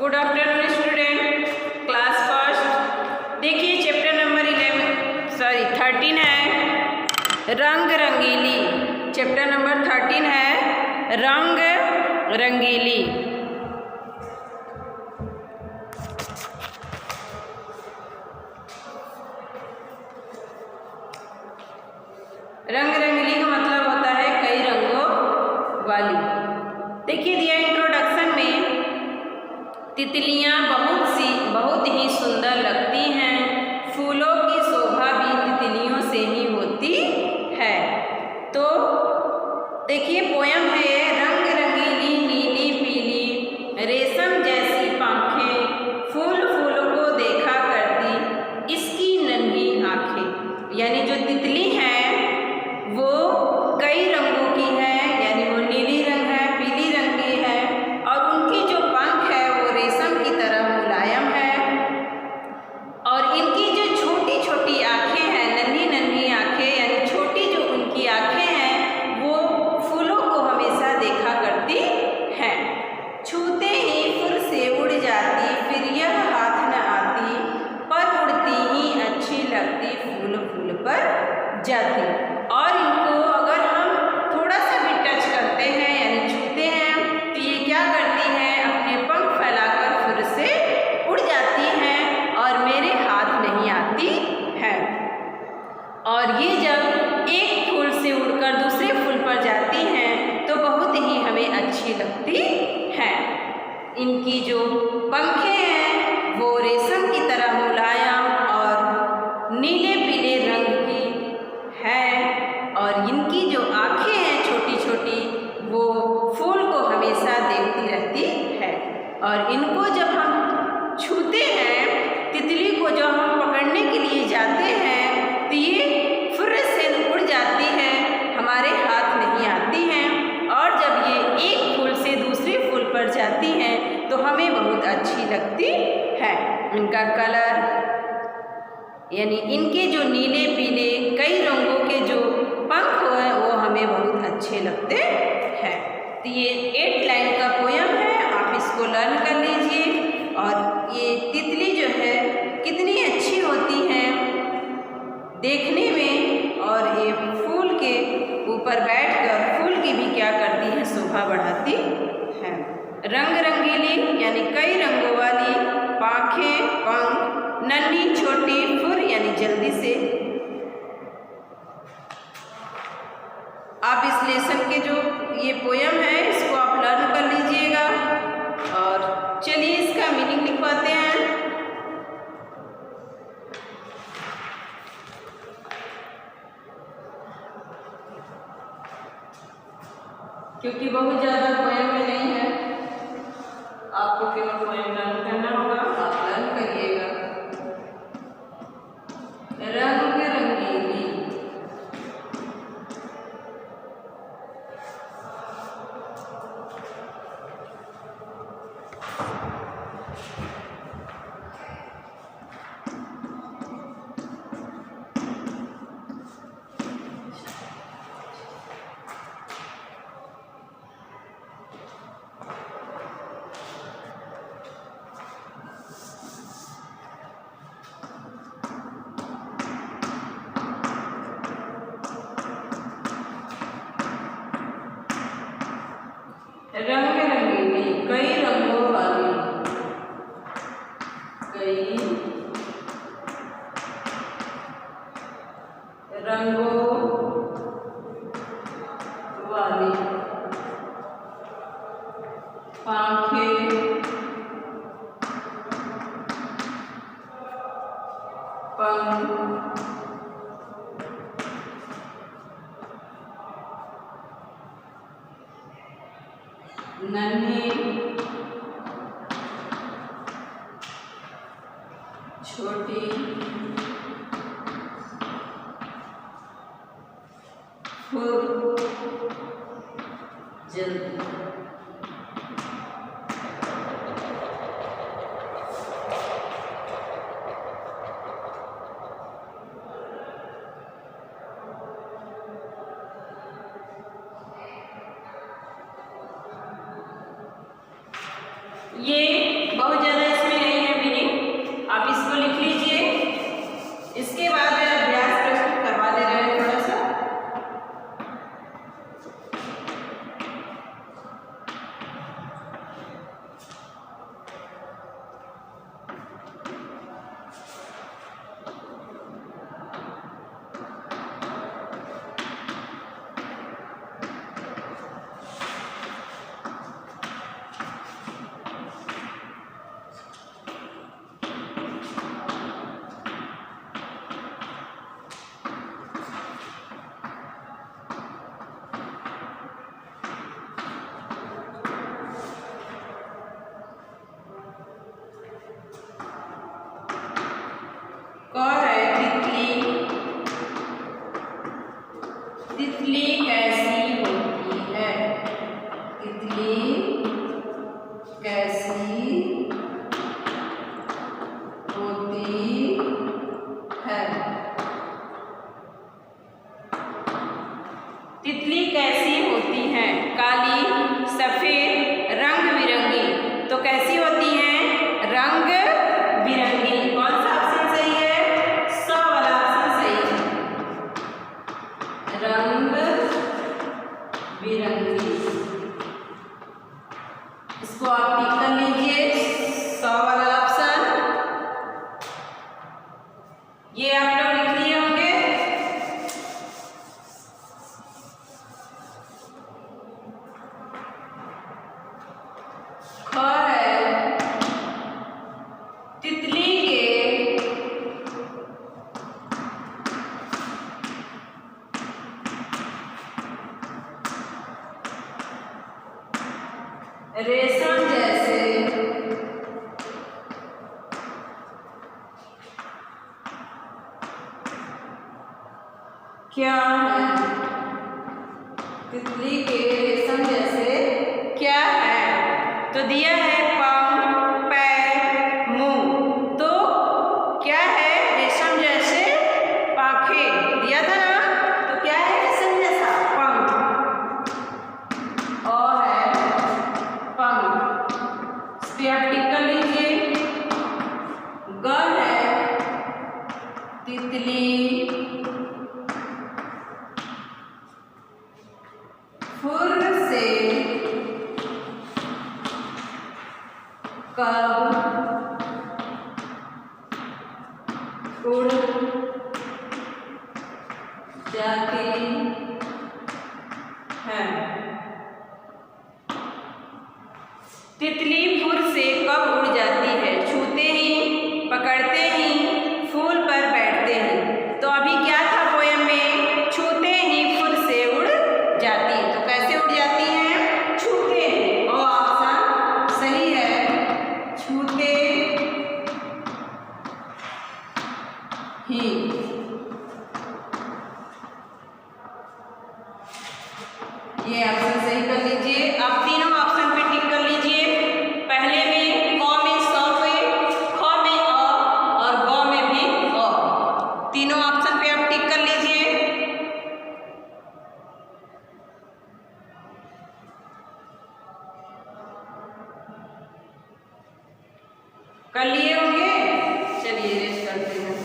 Good afternoon student, class first. देखिए chapter number 13 है रंग रंगीली। चैप्टर नंबर 13 है रंग रंगीली। रंग रंगीली का मतलब होता है कई रंगों वाली। देखिए दिया इंट्रोडक्शन में, तितलियां बहुत ही सुंदर लगती हैं, फूलों की शोभा भी तितलियों से ही होती है। तो देखिए पोयम है रंग रंगीली नीली पीली रेशम जैसी पंखें, फूल फूलों को देखा करती इसकी नन्ही आंखें। यानी जो तितली है वो कई रंगों की है, यानी वो नीली रंग है, पीली रंग की है, और उनकी जो पंख है वो रेशम की तरह मुलायम है, और इनकी जो छोटी छोटी आँखें हैं, नन्ही नन्ही आँखें, यानी छोटी जो उनकी आँखें हैं वो फूलों को हमेशा देखा करती हैं। छूते ही फुर से उड़ जाती, फिर यह हाथ न आती, पर उड़ती ही अच्छी लगती, फूल फूल पर जाती। और इनको अगर हम थोड़ा सा भी टच करते हैं यानी छूते हैं तो ये क्या करती हैं, अपने पंख फैलाकर फिर से उड़ जाती हैं और मेरे हाथ नहीं आती है। और ये जब एक फूल से उड़कर दूसरे फूल पर जाती हैं तो बहुत ही हमें अच्छी लगती हैं। इनकी जो पंखें हैं वो रेशम की तरह मुलायम और नीले पीले रंग की है, और इनकी जो आँखें हैं छोटी छोटी वो फूल को हमेशा देखती रहती है। और इनको जब हम छूते हैं, तितली को जब हम पकड़ने के लिए जाते हैं तो ये फुर्र से उड़ जाती है, हमारे हाथ नहीं आती हैं, और जब ये एक फूल से दूसरे फूल पर जाती हैं तो हमें बहुत अच्छी लगती है। इनका कलर यानी इनके जो नीले पीले कई रंगों के जो पंख हैं वो हमें बहुत अच्छे लगते हैं। तो ये 8 लाइन का पोयम है, आप इसको लर्न कर लीजिए। और ये तितली जो है कितनी अच्छी होती हैं देखने में, और ये फूल के ऊपर बैठकर फूल की भी क्या करती है, शोभा बढ़ाती है। रंग रंगीली यानी कई रंगों वाली, पाखें पंख, नन्ही छोटी फुर यानी जल्दी से। आप इस लेसन के जो ये पोयम है इसको आप लर्न कर लीजिएगा। और चलिए इसका मीनिंग लिखवाते हैं। क्योंकि बहुत ज़्यादा पोयम में नहीं है, आपको केवल पोयम लर्न करना होगा, आप लर्न करिएगा। रंग रंगीली रंग रंगीली कई रंगों वाली, कई रंगों वाली, पाखें पंख, नन्ही छोटी फुर जल्दी। ये बहुत इसको आप टिक कर लीजिए 100 वाला ऑप्शन। ये आप लोग लिख लिए होंगे। ख है तितली के रेशम जैसे क्या है? तितली के रेशम जैसे क्या है? तो दिया है पंख, पैर, मुंह। तो क्या है? रेशम जैसे पाखे दिया था ना, तो क्या है? रेशम जैसा पंख। और है पंख, इस पे आप टिक कर लीजिए। ग है तितली फुर से कब उड़ जाती है? तितली फुर से कब उड़ जाती है? छूते ही, पकड़ते ही, फूल पर बैठते हैं। तो अभी क्या था पोयम में? छूते ही फुर से उड़ जाती है। तो कैसे उड़ जाती हैं? छूते हैं। और ऑप्शन सही है, छूते ही। ये ऑप्शन सही कर लीजिए। आप तीनों ऑप्शन पे टिक कर लीजिए। पहले में क में स पे, ख में अ और ग में भी अ। तीनों ऑप्शन पे आप टिक कर लीजिए। कर लिए होंगे। चलिए रेस्ट करते हैं।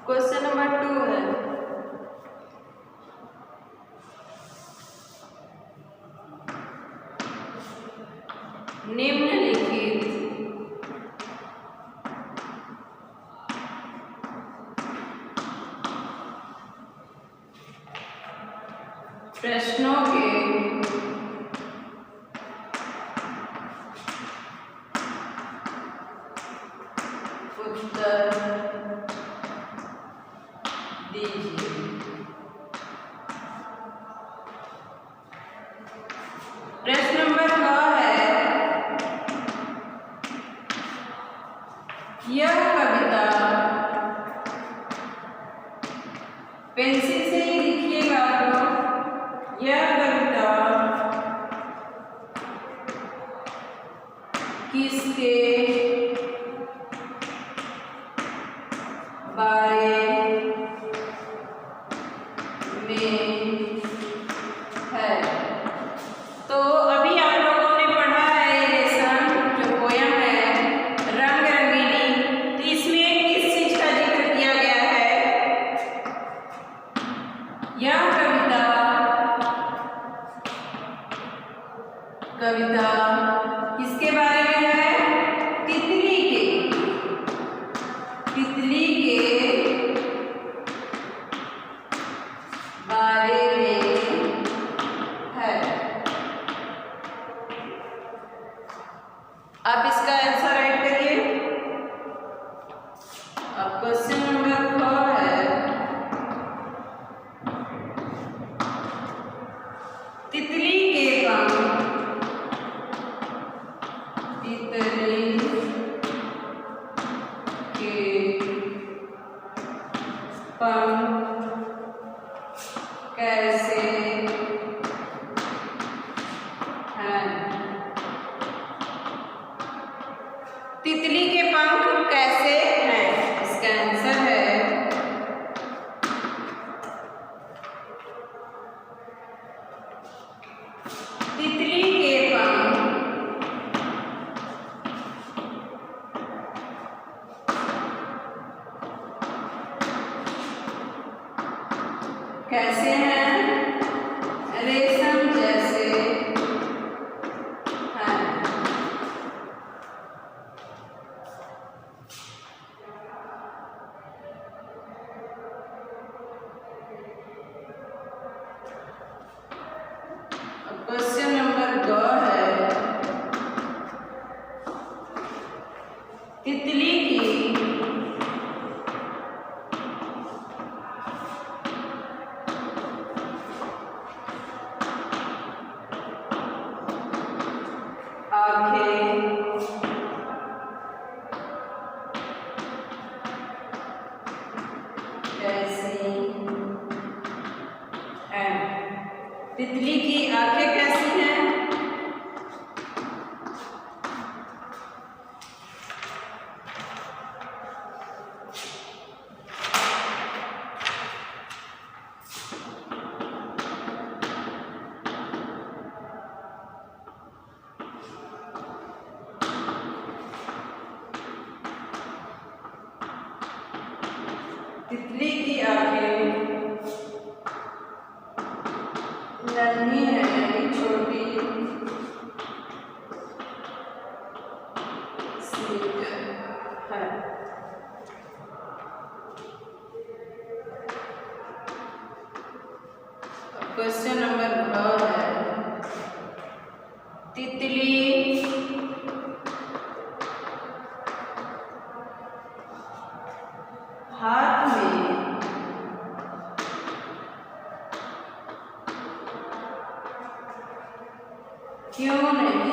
क्वेश्चन नंबर 2 है, निम्नलिखित प्रश्नों के उत्तर दीजिए। प्रश्न नंबर क है, यह कविता, पेंसिल से ही लिखिएगा आप लोग। यह कविता किसके बारे में है? तो अभी आप लोगों ने पढ़ा है लेसन जो पोयम है रंग रंगीली। तो इसमें किस चीज का जिक्र किया गया है? यह कविता किसके बारे में है? तितली के बारे में है। आप इसका आंसर राइट करिए। अब क्वेश्चन नंबर 4 है, तितली के पंख कैसे कैसे हैं? रेशम जैसे हैं। क्वेश्चन नंबर 2 है, तितली की आंखें कैसी हैं? तितली की आंखें कैसी हैं? तितली की आंखें नन्ही है, यानी छोटी है। क्वेश्चन नंबर 2 है, तितली हाथ में क्यों नहीं आती?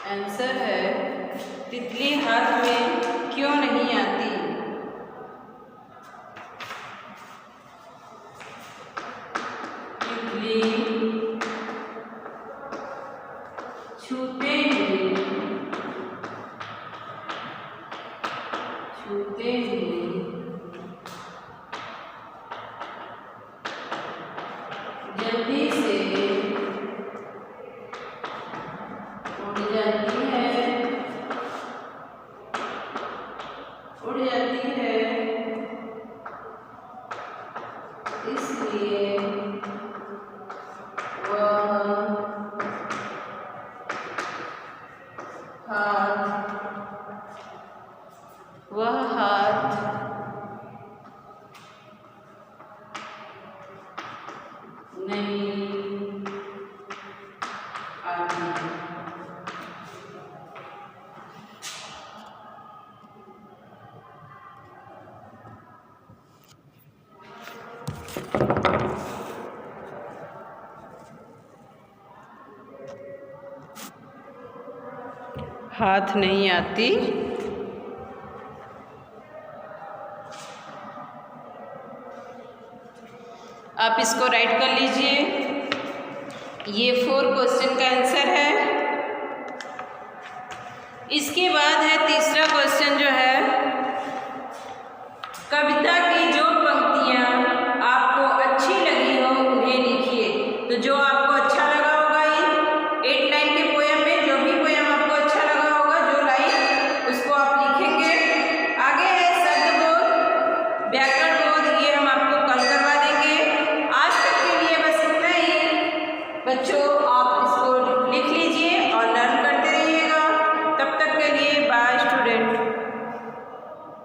आंसर है, तितली हाथ में क्यों नहीं आती? तितली छूते हुए जल्दी से उड़ जाती है, इसलिए वह हाथ नहीं आती। हाथ नहीं आती। आप इसको राइट कर लीजिए। ये 4 क्वेश्चन का आंसर है। इसके बाद है तीसरा क्वेश्चन जो है